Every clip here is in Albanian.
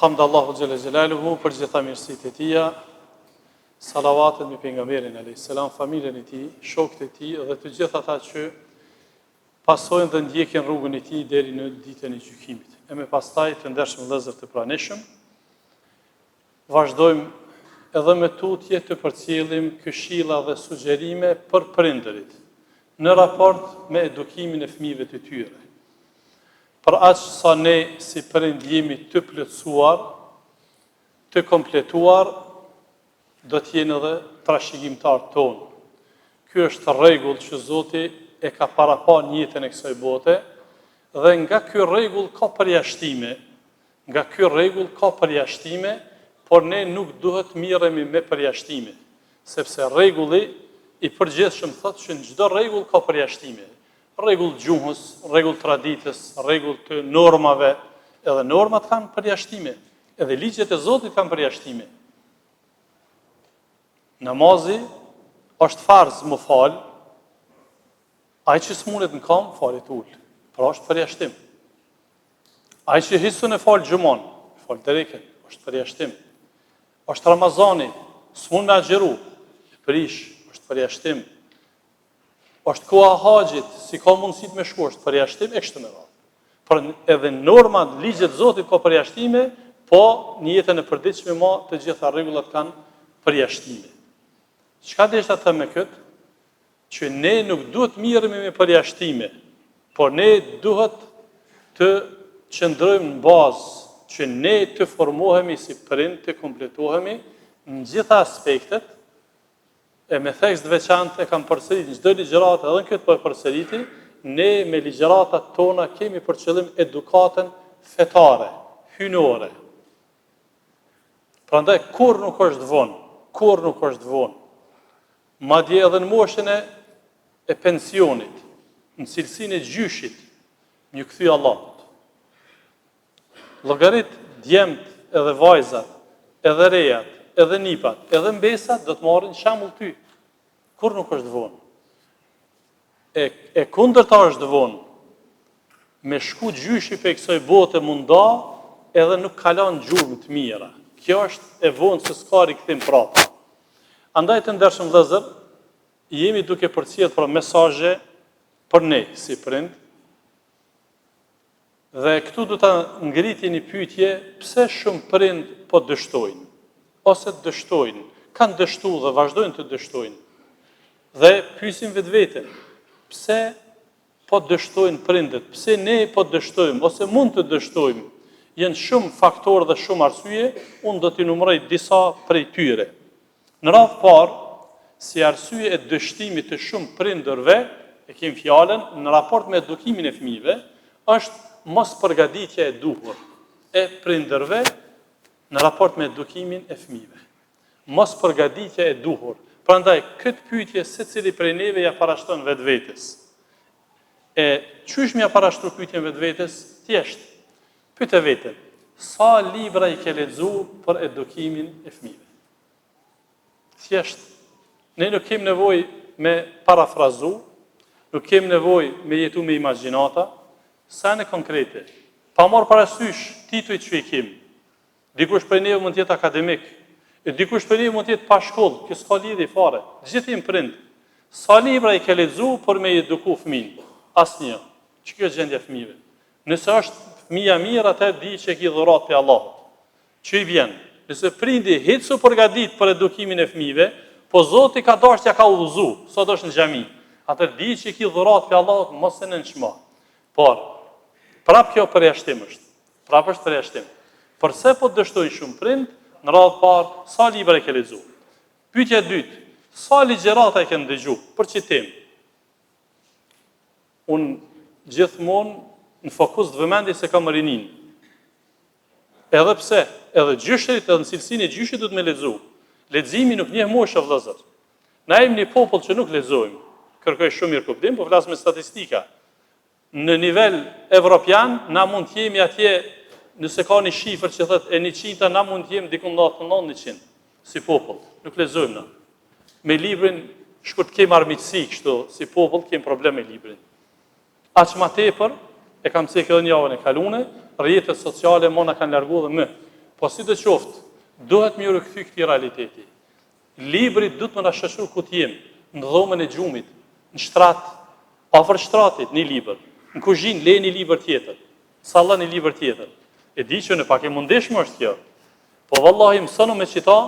Hamd Allahu Gjelle Gjelaluhu për gjitha mirësit e tia, salavatet me pejgamberin a.s. familjen e tij, shokët e tij dhe të gjithë ata që pasojnë dhe ndjekin rrugën e tij deri në ditën e gjykimit. E me pastaj të ndershëm vëllezër të pranishëm, vazhdojmë edhe me tutje të përcjellim këshilla dhe sugjerime për prindërit në raport me edukimin e fëmijëve të tyre. Për aq sa ne si prind jemi të plotësuar, të kompletuar, do të jenë edhe trashëgimtarët tonë. Ky është rregull që Zoti e ka parapa në jetën e kësaj bote, dhe nga ky rregull ka përjashtime, por ne nuk duhet miremi me përjashtime, sepse rregulli i përgjithshëm thotë që në çdo rregull ka përjashtime. Rregull gjuhës, rregull traditës, rregull të normave, edhe normat kanë përjashtime, edhe ligjet e Zotit kanë përjashtime. Namazi është farz më fal, ai që s'munet në kam, falet ul. Pra është përjashtim. Ai që hisun e fal xhumon, fal dreken, është përjashtim. Është Ramazani, s'mund me agjëru, prish, është përjashtim. Është koha haxhit, si ka mundësit me shku, është përjashtim e kështu me radhë. Por edhe normat, ligjet Zotit ka përjashtime, po në jetën e përditshme ma të gjitha rregullat kanë përjashtime. Çka desha të them me këtë? Që ne nuk duhet miremi me përjashtime, por ne duhet të qëndrojmë në bazë që ne të formohemi si prind, të kompletohemi në gjitha aspektet, e me thekst veçantë e kam përsërit në çdo ligjëratë, edhe në këtë po e përsëriti, ne me ligjëratat tona kemi për qëllim edukatën fetare, hynore. Prandaj kur nuk është vonë, madje edhe në moshën e pensionit, në cilësinë e gjyshit, një kthy Allahut. Llogarit djemt edhe vajzat, edhe rejat, edhe nipat, edhe mbesat do të marrin shembull ty. Kur nuk është vonë. E kundërta është vonë. Me shku gjyshi pe kësaj bote munda, edhe nuk kalon gjurmë të mira. Kjo është e vonë se s'ka rikthim prapë. Andaj të ndershëm vëllezër, jemi duke përcjell për mesazhe për ne si prind. Dhe këtu do ta ngritje një pyetje, pse shumë prind po dështojnë? Ose dështojnë, kanë dështu dhe vazhdojnë të dështojnë. Dhe pyesim vetveten, pse po dështojnë prindet, pse ne po dështojmë, ose mund të dështojmë? Janë shumë faktorë dhe shumë arsye, unë do t'i numëroj disa prej tyre. Në radhë parë, si arsye e dështimit të shumë prindërve, e kemi fjalën në raport me edukimin e fëmijëve, është mos përgatitja e duhur e prindërve në raport me edukimin e fëmijëve. Mos përgatitja e duhur. Prandaj këtë pyetje secili prej neve ja parashton vetvetes. E çysh më ja parashton pyetjen vetvetes? Thjesht. Pyet veten, sa libra i ke lexuar për edukimin e fëmijëve? Thjesht. Ne nuk kemi nevojë me parafrazu, nuk kemi nevojë me jetu me imagjinata, sa në konkrete. Pa marrë parasysh titujt që i kemi. Dikush për neve mund të jetë akademik, e dikush për neve mund të jetë pa shkollë, kjo s'ka lidhje fare. Gjithë jemi prind. Sa libra i ke lexuar për me eduku fëmin? Asnjë. Ç'kjo është gjendja e fëmijëve? Nëse është fëmia mirë, atë di që ki dhurat pe Allahut. Që i vjen. Nëse prindi hiç u përgatit për edukimin e fëmijëve, po Zoti ka dashur t'ja ka udhëzu, sot është në xhami. Atë di që ki dhurat pe Allahut, mos e nënçmo. Por prap kjo përjashtim është. Prap është përjashtim. Përse po dështojnë shumë prind, në radhë parë, sa libra e ke lexuar? Pyetja e dytë, sa ligjërata e ke ndëgjuar? Për ç'i temë? Unë gjithmonë në fokus të vëmendjes se kam rinin. Edhe pse, edhe gjyshrit, edhe në cilësinë e gjyshit duhet me lexu. Leximi nuk njeh moshë vëllezër. Na jemi një popull që nuk lexojmë. Kërkoj shumë mirë kuptim, po flas me statistika. Në nivel evropian, na mund të jemi atje. Nëse ka një shifër që thët e 100, na mund të jemi diku 99-100, si popull. Nuk lexojmë na. Me librin, shkurt kemi armiqësi kështu, si popull kemi problem me librin. Aq më tepër, e kam thënë edhe një javën e kaluar, rrjetet sociale më na kanë larguar dhe më. Po si të qoftë, duhet më rikthy këtij realiteti. Libri duhet më na shoqëroj ku të jem, në dhomën e gjumit, në shtrat, afër shtratit, një libër, në kuzhinë lej një libër tjetër, sallën një libër tjetër. E di që në pak e mundeshme është kjo. Po vallahi mësono me qita,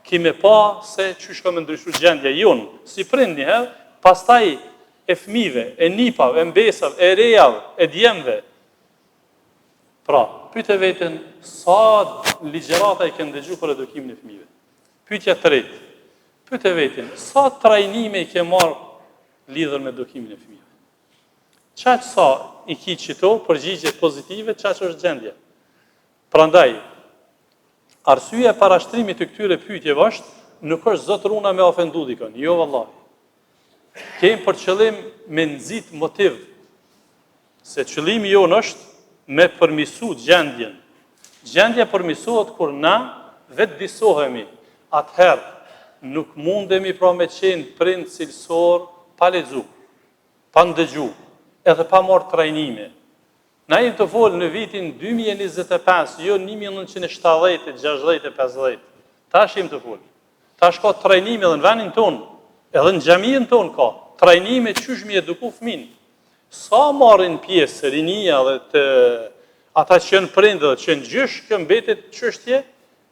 kime pa se çysh ka më ndryshu gjendja jonë, si prind një herë, pastaj e fëmijëve, e nipave, e mbesave, e rejave, e djemve. Pra, pyete veten sa ligjërata i kanë dëgjuar për edukimin e fëmijëve. Pyetja e tretë. Pyete veten sa trajnime i ke marr lidhur me edukimin e fëmijëve. Çaq sa i ki qito përgjigje pozitive, çaq është gjendja. Prandaj, arsyeja e parashtrimit të këtyre pyetjeve është nuk është zotruna me ofendu dikon, jo vallahi. Kemi për qëllim me nxit motiv, se qëllimi jonë është me përmisu gjendjen. Gjendja përmisohet kur na vetë disohemi. Atëherë nuk mundemi pra me qenë prind cilësor pa lexu, pa ndëgju, edhe pa marrë trajnime. Na jemi të folë në vitin 2025, jo 1970, 60, 50. Tash jemi të folë. Tash ka trajnime edhe në vendin tonë, edhe në xhaminë tonë ka trajnime çysh mi eduku fëmin. Sa marrin pjesë rinia dhe ata që janë prindë dhe që janë gjysh, kjo mbetet çështje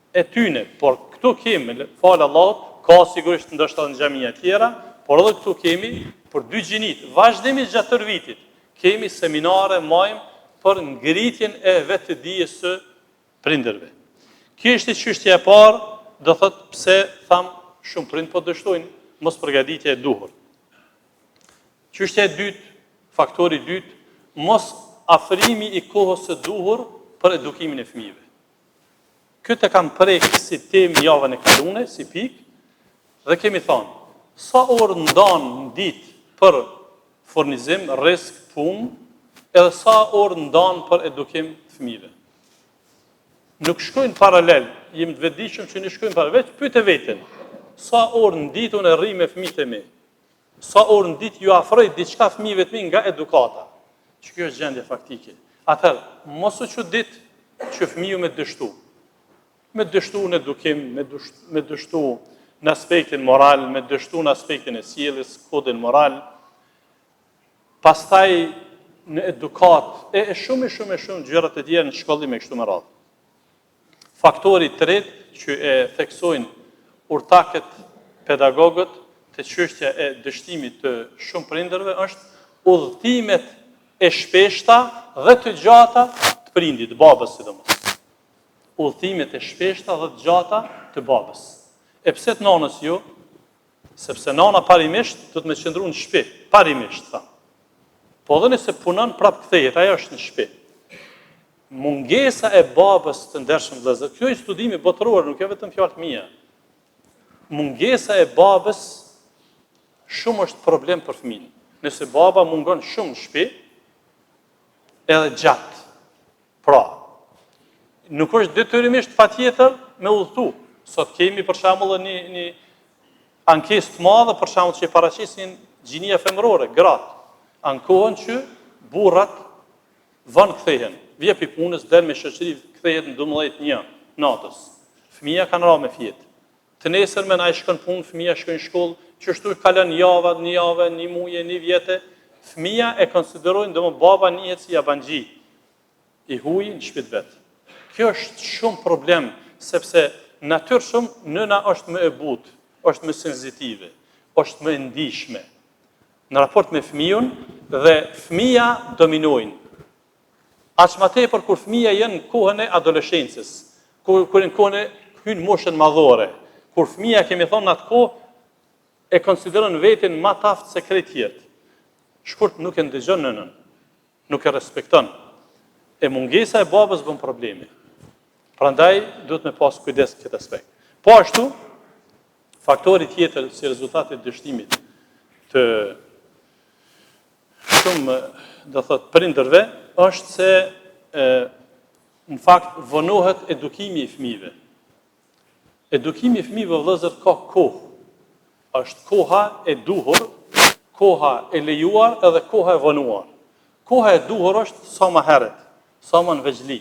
e tyne. Por këtu kemi, falë Allahut, ka sigurisht ndoshta në xhamia tjera, por edhe këtu kemi për 2 gjinit, vazhdimisht gjatë tërë vitit, kemi seminare, majmë për ngritjen e vetë dijes së prindërve. Kjo është çështja e parë, do thotë pse tham shumë prind po dështojnë mos përgatitje e duhur. Çështja e dytë, faktori i dytë, mos afrimi i kohës së duhur për edukimin e fëmijëve. Këtë e kam prerë si temë javën e kaluar, si pikë, dhe kemi thënë, sa orë ndan në ditë për furnizim, rrezik, punë, edhe sa orë ndan për edukim fëmijëve. Nuk shkojnë paralel, jemi të vetëdijshëm që nuk shkojnë paralel, veç pyete veten, sa orë në ditë unë rri me fëmijët e mi, sa orë në ditë ju afroj diçka fëmijëve të mi nga edukata, që kjo është gjendje faktike. Atëherë, mos u çudit që fëmiu me dështu në edukim, me dështu në aspektin moral, me dështu në aspektin e sjelljes, kodin moral, pastaj në edukat, e shumë gjërat e tjera në shkollim e kështu me radhë. Faktori tretë që e theksojnë urtakët pedagogët të çështja e dështimit të shumë prindërve është udhëtimet e shpeshta dhe të gjata të prindit, babës sidomos. Udhëtimet e shpeshta dhe të gjata të babës. E pse të nanës jo? Sepse nana parimisht do të më qëndru në shtëpi, parimisht tha. Po edhe nëse punon prap kthehet, ajo është në shtëpi. Mungesa e babës të ndershëm vëllezër, kjo është studimi botëror, nuk e vetëm fjalë mia. Mungesa e babës shumë është problem për fëmin. Nëse baba mungon shumë në shtëpi, edhe gjatë. Pra, nuk është detyrimisht patjetër me udhëtu. Sot kemi për shembull një ankesë të madhe për shembull që paraqisin gjinia femërore, gratë. Ankohen që burrat vonë kthehen. Vjen pi punës, del me shoqëri, kthehet në 12:01 natës. Fëmia kanë rënë me fjet. Të nesërmen ai shkon punë, fëmia shkon në shkollë, çështu kalon java, një javë, një muaj, një vjetë. Fëmia e konsiderojnë domo baba njihet si jabanxhi i huaj në shtëpi vet. Kjo është shumë problem, sepse natyrshëm nëna është më e butë, është më senzitive, është më e ndihshme në raport me fëmijën dhe fëmia dominojnë. Aq më tepër kur fëmia janë në kohën e adoleshencës, kur në kohën e hyn moshën madhore, kur fëmia kemi thonë në atë kohë e konsideron veten më të aftë se krejt tjerë. Shkurt nuk e ndëgjon nënën, nuk e respekton. E mungesa e babës bën probleme. Prandaj duhet me pas kujdes në këtë aspekt. Po ashtu, faktori tjetër si rezultati i dështimit të shumë, do thot, prindërve, është se në fakt vonohet edukimi i fëmijëve. Edukimi i fëmijëve vëllezër ka kohë. Është koha e duhur, koha e lejuar edhe koha e vonuar. Koha e duhur është sa më herët, sa më në veçli.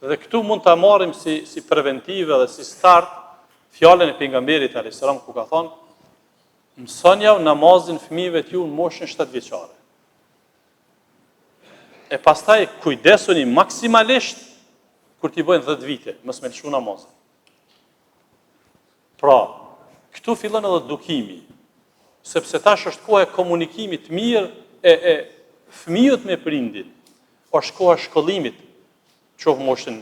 Dhe këtu mund ta marrim si preventive dhe si start fjalën e pejgamberit alayhis salam ku ka thonë: "Mësoni namazin fëmijëve t'ju në moshën 7 vjeçare." E pastaj kujdesuni maksimalisht kur t'i bëjnë 10 vite, mos me lëshu namazin. Pra, këtu fillon edhe edukimi, sepse tash është koha e komunikimit mirë e fëmijët me prindin, është koha e shkollimit, qoftë moshën,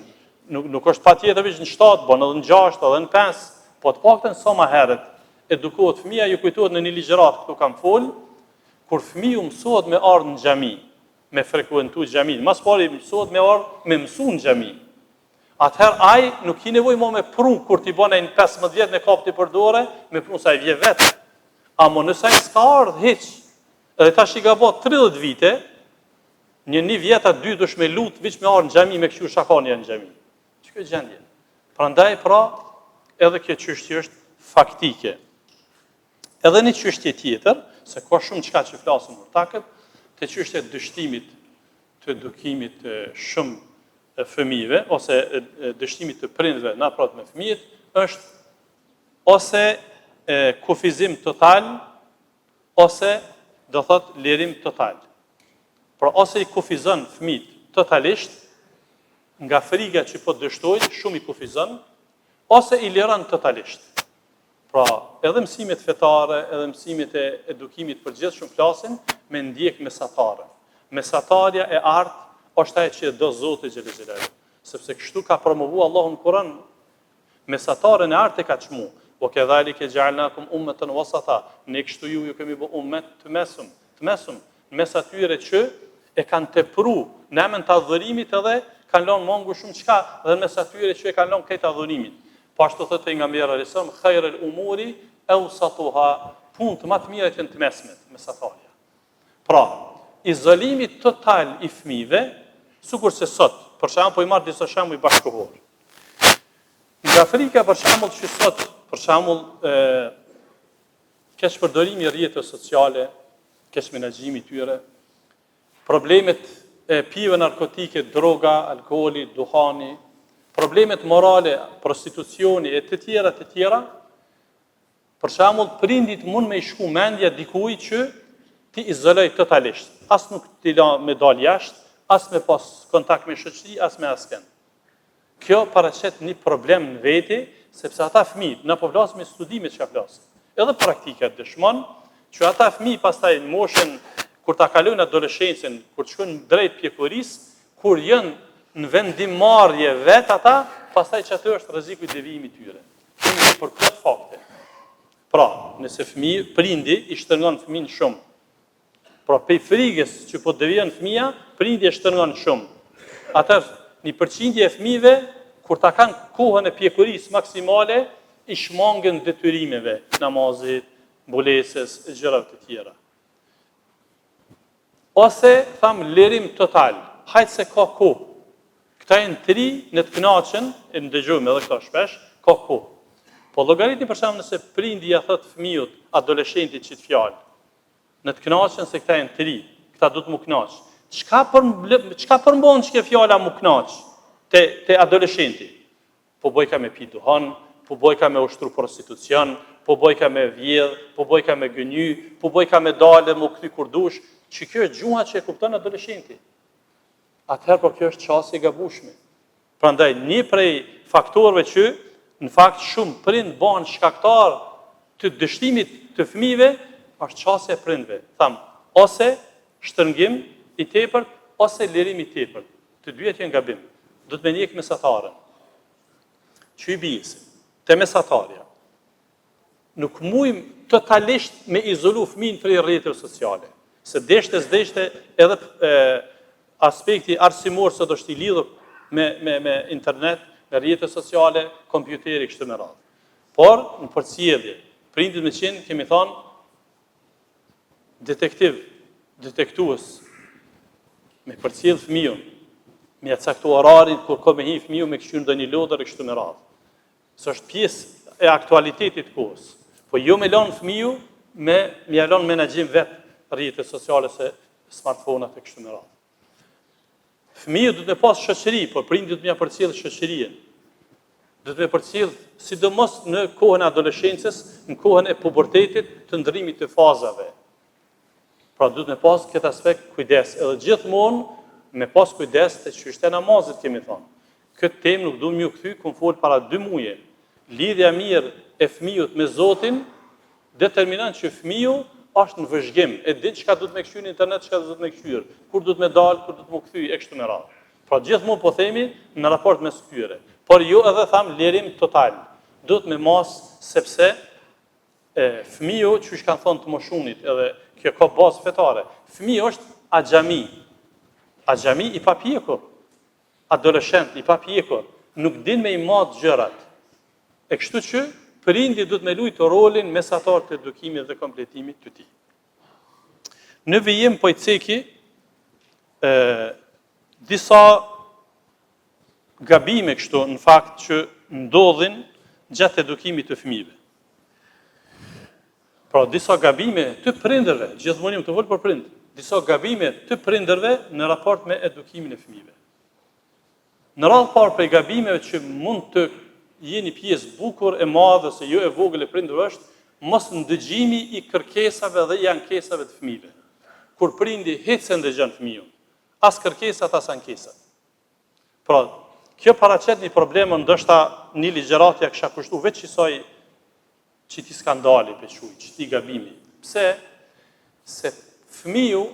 nuk është patjetër vetëm në 7, bën edhe në 6, edhe në 5, po të paktën sa më herët edukohet fëmia, ju kujtohet në një ligjërat këtu kam fol, kur fëmiu mësohet me ardhur në xhami, me frekuentu xhamin, mas pari mësohet me ardhur me mësu në xhami. Atëherë ai nuk ka nevojë më me prun kur ti bën ai në 15 vjet me kapti për dorë, me prun sa i vjen vet. Amo nëse ai s'ka ardhur hiç, edhe tash i ka bë 30 vite, një vjet a 2 dush me lut veç me ardhur në xhami me kështu shakania në xhami. Ç'ka gjendje? Prandaj pra, edhe kjo çështje është faktike. Edhe një çështje tjetër, se ka shumë çka që flasim për takët, te çështja e dështimit të edukimit të shumë fëmijëve ose dështimit të prindërve në raport me fëmijët është ose kufizim total ose do thot lirim total. Pra ose i kufizon fëmijët totalisht nga frika që po dështojnë, shumë i kufizon, ose i liron totalisht. Pra, edhe mësimet fetare, edhe mësimet e edukimit përgjithshëm flasin me ndjek mesatare. Mesatarja e artë është ajo që do Zoti xhelel xhelal. Sepse kështu ka promovuar Allahu në Kur'an. Mesatarën e artë ka çmu. Wa kadhalika ja'alnakum ummatan wasata. Ne kështu ju kemi bë ummet të mesum, mes atyre që e kanë tepruar në emën të adhurimit edhe kanë lënë mungu shumë çka dhe mes atyre që e kanë lënë këtë adhurimit. Po ashtu thotë pejgamberi alayhis salam, khairul umuri awsatuha, punë më të mira janë të mesmet, mesatarja. Pra, izolimi total i fëmijëve, sikur se sot, për shembull po i marr disa shembuj bashkëkohor. Nga Afrika për shembull që sot, për shembull kesh përdorimi i rrjeteve sociale, kesh menaxhimi i tyre, problemet e pive narkotike, droga, alkooli, duhani, problemet morale, prostitucioni e të tjera, për shembull prindit mund me i shku mendja dikujt që ti izoloj totalisht. As nuk ti la me dal jashtë, as me pas kontakt me shoqëri, as me askën. Kjo paraqet një problem në veti, sepse ata fëmijë, në po flasim me studime që ka flasim. Edhe praktika dëshmon që ata fëmijë pastaj në moshën kur ta kalojnë adoleshencën, kur shkojnë drejt pjekurisë, kur janë në vendimarrje vet ata, pastaj çatë është rreziku i devijimit tyre. Kemi për këtë fakte. Pra, nëse prindi i shtrëngon fëmin shumë, pra pej frikës që po devijon fëmia, prindi e shtrëngon shumë. Atëherë, një përqindje e fëmijëve, kur ta kanë kohën e pjekurisë maksimale, i shmangën detyrimeve, namazit, mbulesës, e gjërat të tjera. Ose, lirim total, hajtë se ka kohë. Këta e në 3 në të kënaqën, e në dëgjojmë edhe këta shpesh, ka kohë. Po llogaritni për shembull nëse prindi ja thot fëmijët, adoleshentit çit fjalë, në të kënaqën se këta janë 3, këta duhet mu kënaq. Çka përmbon çka fjala mu kënaq te adoleshenti? Po bojka me pi duhan, po bojka me ushtru prostitucion, po bojka me vjedh, po bojka me gëny, po bojka me dalë mu kthy kur dush, që kjo është gjuha që e kupton adoleshenti. Atëherë po kjo është çasti i gabueshme. Prandaj një prej faktorëve që në fakt shumë prind bëhen shkaktar të dështimit të fëmijëve është çësia e prindve. Tham, ose shtrëngim i tepërt ose lirim i tepërt. Të dyja janë gabim. Do të më ndjek mesatarën. Që i bijesin, te mesatarja. Nuk mujm totalisht me izolu fëmijën prej rrjeteve sociale. Se deshte edhe aspekti arsimor sot është i lidhur me internet, me rrjete sociale, kompjuteri kështu me radhë. Por në përcjellje, prindit me qenë kemi thënë detektues, me përcjell fëmijën, me caktu orarin kur ka me hi fëmijën me kështu ndonjë lodër kështu me radhë. Së është pjesë e aktualitetit kohës. Po jo me lanë fëmiju, me lanë menaxhim vetë rrjetet sociale se smartphone-at e kështu me radhë. Fëmijët do të pas shoqëri, por prindi do të mja përcjell shoqërinë. Do të më përcjell sidomos në kohën e adoleshencës, në kohën e pubertetit, të ndrimit të fazave. Pra do të më pas këtë aspekt kujdes, edhe gjithmonë me pas kujdes të çështja e namazit kemi thënë. Këtë temë nuk duam ju kthy ku fol para 2 muaje. Lidhja mirë e fëmijët me Zotin determinon që fëmiu është në vëzhgim, e din çka do të më kthyer në internet, çka do të më kthyer, kur do të më dal, kur do të më kthy e kështu me radhë. Pra gjithmonë po themi në raport me këtyre. Por jo edhe tham lirim total. Do të më mos sepse fëmiu, çuç kanë thonë të moshunit, edhe kjo ka bazë fetare. Fëmiu është axhami. Axhami i papjekur. Adoleshent i papjekur, nuk din me i madh gjërat. E kështu që prindi do të me lujtë rolin mesatar të edukimit dhe kompletimit të tij. Në vijim po i ceki disa gabime kështu në fakt që ndodhin gjatë edukimit të fëmijëve. Pra disa gabime të prindërve, gjithmonë të vol për prind, disa gabime të prindërve në raport me edukimin e fëmijëve. Në radhë parë prej gabimeve që mund të jeni pjesë bukur e madhe se jo e vogël e prindërve është mos ndëgjimi i kërkesave dhe i ankesave të fëmijëve. Kur prindi hiç se ndëgjon fëmijën, as kërkesat as ankesat. Pra, kjo paraqet një problem ndoshta një ligjëratja kisha kushtu veç qisoj çiti skandali pe çuj, çiti gabimi. Pse? Se fëmiu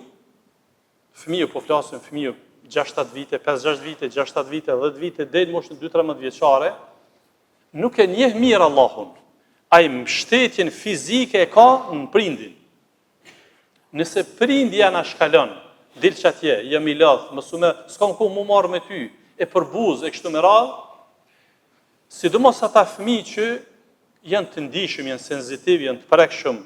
po flasim fëmiu 6-7 vite, 5-6 vite, 6-7 vite, 10 vite, deri në moshën 2-13 vjeçare, nuk e njeh mirë Allahun. Ai mbështetjen fizike e ka në prindin. Nëse prindi ja na shkalon, dil çatje, jam i lodh, mësume, s'kam ku mu marr me ty, e përbuz e kështu me radhë, sidomos ata fëmijë që janë të ndihshëm, janë senzitiv, janë të prekshëm,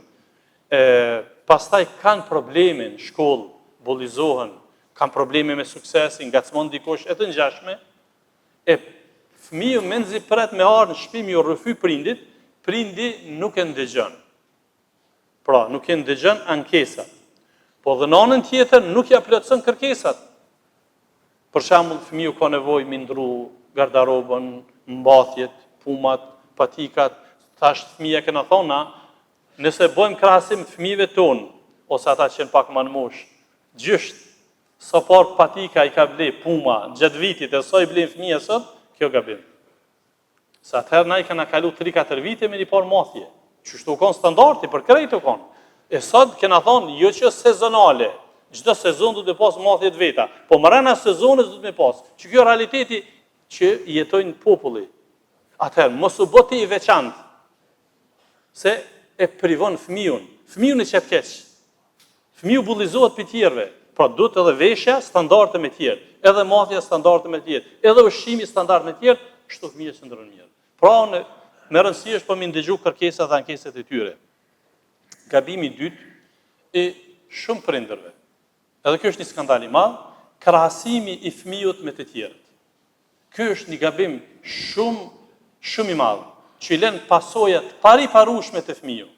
pastaj kanë probleme në shkollë, bullizohen, kanë probleme me suksesin, ngacmon dikush e të ngjashme, e fëmiu menzi pret me arë në shtëpi ju rrëfy prindit, prindi nuk e ndëgjon. Pra, nuk e ndëgjon ankesat. Po dhe në anën tjetër nuk ja plotson kërkesat. Për shembull, fëmiu ka nevojë me ndru garderobën, mbathjet, pumat, patikat, tash fëmia që na thona, nëse bëjmë krahasim fëmijëve tonë ose ata që janë pak më në moshë, gjysht sa par patika i ka ble puma gjatë vitit e sa i ble fëmija sot, kjo gabim. Sa atëherë na i kanë kalu 3-4 vite me një par mathje. Qështu konë standarti për krejt u konë. E sot kena thonë, jo që sezonale, çdo sezon du të pas mathjet veta, po mrena sezonës du të me pas. Që kjo realiteti që jetojnë populli. Atëherë, mos u bote i veçantë, se e privon fëmijun. Fëmijun e qep keq. Fëmiju bullizohet për tjerve. Pra duhet edhe veshja standarde me tjerë, edhe mathja standarde me tjerë, edhe ushqimi standard me tjerë, kështu fëmijët që ndërën mirë. Pra me rëndësi është po mi ndëgju kërkesat dhe ankeset e tyre. Gabimi dytë i shumë prindërve. Edhe kjo është një skandal i madh, krahasimi i fëmijët me të tjerët. Ky është një gabim shumë i madh, që i lën pasojat pariparueshme të fëmijës.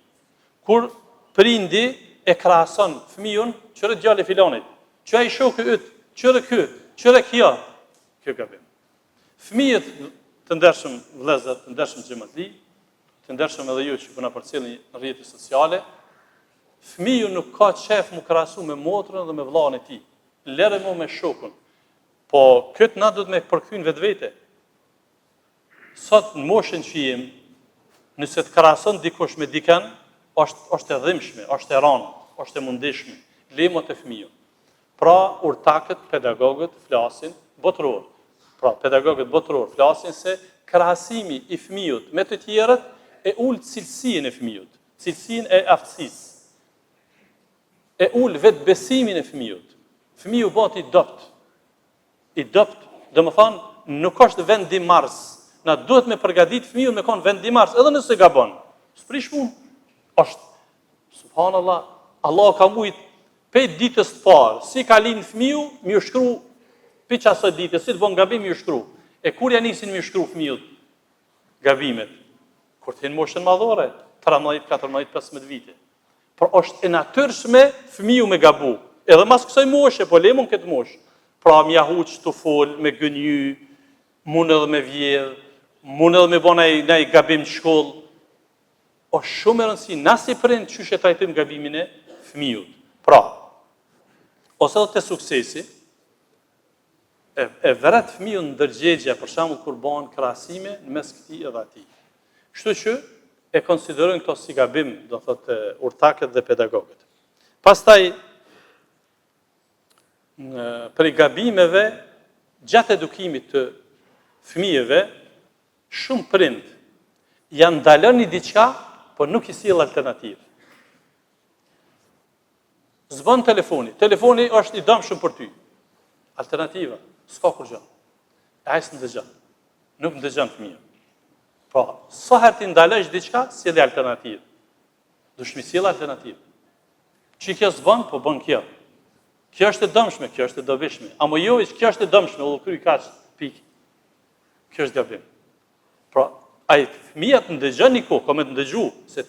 Kur prindi e krahason fëmijën, qëre djali filanit, që ai shoku yt, qëre ky, qëre kjo gabim. Fëmijët të ndershëm vëllezër, të ndershëm xhamatli, të ndershëm edhe ju që po na përcjellni në rrjetet sociale, fëmiu nuk ka qef mu krahasu me motrën dhe me vllain e tij. Lere mu me shokun. Po këtë na do të me përkthyn vetvete. Sot në moshën që jem, nëse të krahason dikush me dikën, është e dhimbshme, është e rënë, është e mundishme. Lemot e fëmijës. Pra, urtakët, pedagogët flasin botëror. Pra, pedagogët botëror flasin se krahasimi i fëmijës me të tjerët e ul cilësinë e fëmijës, cilësinë e aftësisë. E ul vetë besimin e fëmijës. Fëmiju bëhet i dopt. I dopt, dhe më thanë, nuk është vendimars. Na duhet me përgadit fëmiju me konë vendimars, edhe nëse gabon. S'prish punë. Është, subhanallah, Allah ka mujt pe ditës të parë, si ka linë fëmiju, mi u shkru, pe qasë ditës, si të bon gabim, mi u shkru. E kur janë nisin mi u shkru fëmijut gabimet? Kur të hinë moshën madhore, 13, 14, 15 vite. Por është e natyrshme fëmiju me gabu. Edhe mas kësaj moshe, po lemon këtë moshë. pra mja huq të fol, me gënjy, mund edhe me vjedh, mund edhe me bo nej gabim në shkollë. O shumë e rëndësi, na si prind qysh e trajtojmë gabimin e fëmijut. Pra, ose edhe të suksesi, e vëret fëmijun në ndërgjegje, për shembull kur bëhen krahasime në mes këtij edhe atij. Kështu që e konsiderojnë këto si gabim, do thotë urtakët dhe pedagogët. Pastaj për gabimeve gjatë edukimit të fëmijëve, shumë prind janë ndalën diçka, por nuk i sjell alternativë. Zbon telefoni. Telefoni është i dëmshëm për ty. Alternativa, s'ka kur gjë. Ai s'ndëgjon. Nuk ndëgjon fëmia. Po, sa herë ti ndalesh diçka, sjell alternativë. Dush mi sjell alternativë. Çi kjo s'bën, po bën kjo. Kjo është e dëmshme, kjo është e dobishme. Amo jo, kjo është e dëmshme, u kry kaq, pikë. Kjo është gabim. Pra, ai fëmia të ndëgjon një kohë, komë të ndëgju, se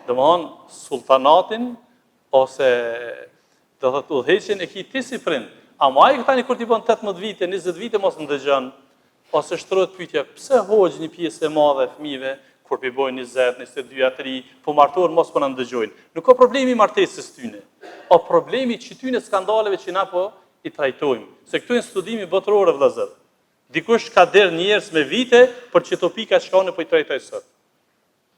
domthon sultanatin ose do thotë udhëheqjen e ki ti si prind. Amo ai tani kur ti bën 18 vite, 20 vite mos ndëgjon, ose shtrohet pyetja, pse hoq një pjesë e madhe e fëmijëve kur pi bojnë 20, 22, 3, po martuar mos po na ndëgjojnë. Nuk ka problemi i martesës tyne. O problemi që tyne skandaleve që na po i trajtojmë. Se këtu janë studimi botëror vëllazër. Dikush ka derë njerëz me vite për që topika shkone po i trajtoj sot.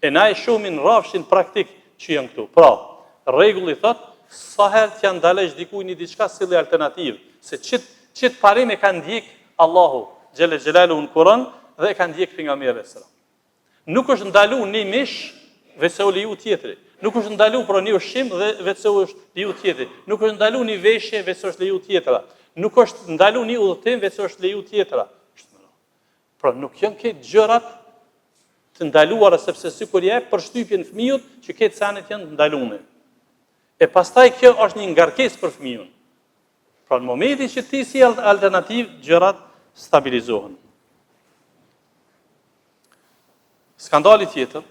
E na e shohim rrafshin praktik që janë këtu. Pra, rregulli thotë, sa herë t'ja ndalesh dikujt një diçka silli alternativë, se çit parim e ka ndjek Allahu xhelle xhelalu në Kur'an dhe e ka ndjek pejgamberi sallallahu. Nuk është ndalu një mish veçse u leju tjetri. Nuk është ndalu për një ushqim dhe veçse u është leju tjetri. Nuk është ndalu një veshje veçse është leju tjetra. Nuk është ndalu një udhëtim veçse është leju tjetra. Pra nuk janë këtë gjërat të ndaluara sepse sikur jep përshtypjen fëmijët që këtë sanet janë ndaluara. E pastaj kjo është një ngarkesë për fëmijën. Pra në momentin që ti si alternativë, gjërat stabilizohen. Skandali tjetër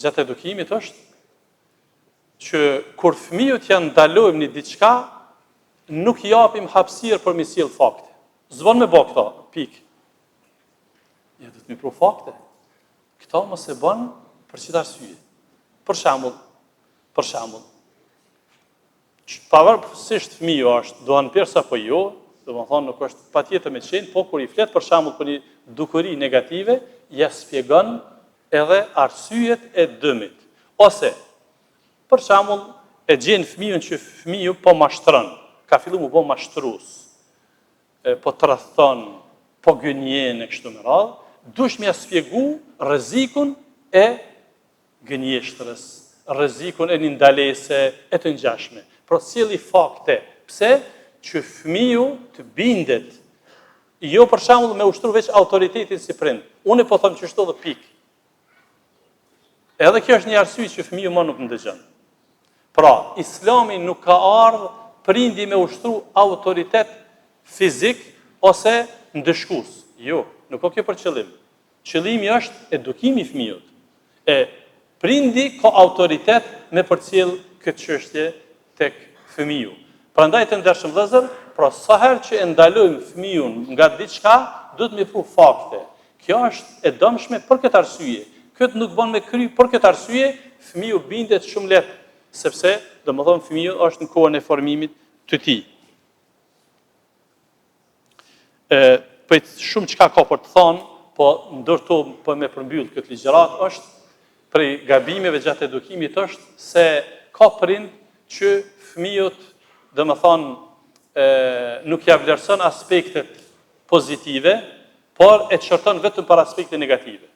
gjatë edukimit është që kur fëmijët janë ndalojmë një diçka, nuk japim hapësirë për mi sjell fakte. S'von me bë këto, pikë. Ja do të më pru fakte. Këto mos e bën për çfarë arsye. Për shembull, pavarësisht fëmiu është duan pirsa apo jo, domethënë nuk është patjetër me qenë, po kur i flet për shembull për një dukuri negative, ja shpjegon edhe arsyet e dëmit. Ose, për shembull, e gjen fëmijën që fëmiu po mashtron, ka filluar më bë mashtrues, po tradhton, po gënjen e kështu me radhë, dush m'ia shpjegu rrezikun e gënjeshtrës, rrezikun e një ndalese e të ngjashme. Por sjelli fakte. Pse? Që fëmiu të bindet, jo për shembull me ushtru veç autoritetin si prind. Unë po them që çdo dhe pikë. Edhe kjo është një arsye që fëmiu më nuk ndëgjon. Pra, Islami nuk ka ardhur prindi me ushtru autoritet fizik ose ndëshkues. Jo, nuk ka kjo për qëllim. Qëllimi është edukimi i fëmijët. E prindi ka autoritet me përcjell këtë çështje tek fëmiu. Prandaj të ndershëm vëllezër, pra sa herë që e ndalojmë fëmijën nga diçka, duhet me pru fakte. Kjo është e dëmshme për këtë arsye. Këtë nuk bën me kry për këtë arsye, fëmiu bindet shumë lehtë, sepse domethënë fëmiu është në kohën e formimit të tij. Për shumë çka ka për të thënë, po ndërto po me përmbyll këtë ligjërat është prej gabimeve gjatë edukimit është se ka prind që fëmijët nuk ja vlerëson aspektet pozitive, por e çorton vetëm për aspekte negative.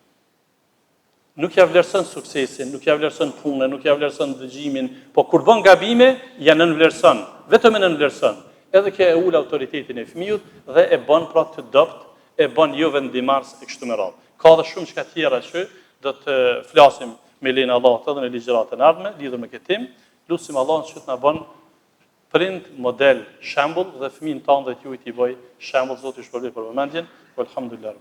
Nuk ja vlerëson suksesin, nuk ja vlerëson punën, nuk ja vlerëson dëgjimin, po kur bën gabime, ja nënvlerëson, vetëm e nënvlerëson. Edhe kjo e ul autoritetin e fëmijët dhe e bën pra të dopt, e bën jo vendimars e kështu me radhë. Ka dhe shumë çka tjera që do të flasim me lenin Allahut edhe në ligjëratën e ardhme lidhur me këtë temë. Lutim Allahun që të na bën prind model shembull dhe fëmijën tonë dhe t'ju i bëj shembull. Zoti ju shpërblet për vëmendjen. Alhamdulillah.